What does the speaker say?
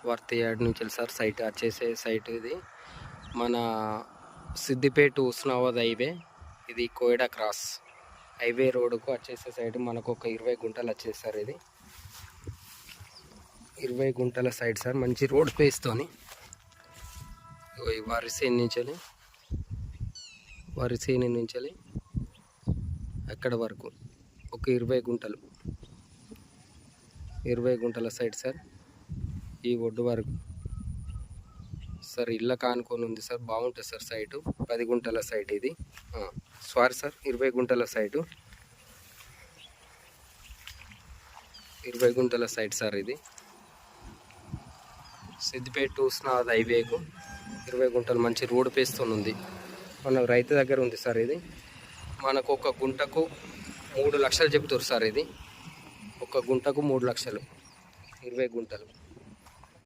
Worth yard నుంచి sir site వచ్చేసే site ఇది మన సిద్దిపేట ఉస్నాబాద్ హైవే, ఇది కోయడా క్రాస్ హైవే రోడ్డుకు వచ్చేసే సైట్ మనకు ఒక 20 గుంటలు వచ్చేది సార్. ఇది 20 గుంటల సైట్ సార్, మంచి రోడ్ స్పేస్తోని వరిసేని నుంచి అక్కడ వరకు ఒక 20 గుంటల సైట్ సార్. ఈ ఒడ్డు వరకు సార్ ఇళ్ళ కానుకొని ఉంది సార్, బాగుంటుంది సార్ సైటు. 10 గుంటల సైట్ ఇది, సారీ సార్ 20 గుంటల సైటు, 20 గుంటల సైట్ సార్. ఇది సిద్దిపేట ఉస్నాబాద్ హైవేకు 20 గుంటలు మంచి రోడ్ పేస్తూ ఉంది. మన రైతు దగ్గర ఉంది సార్. ఇది మనకు ఒక గుంటకు 3 లక్షలు చెప్తారు సార్. ఇది ఒక గుంటకు 3 లక్షలు, 20 గుంటలు.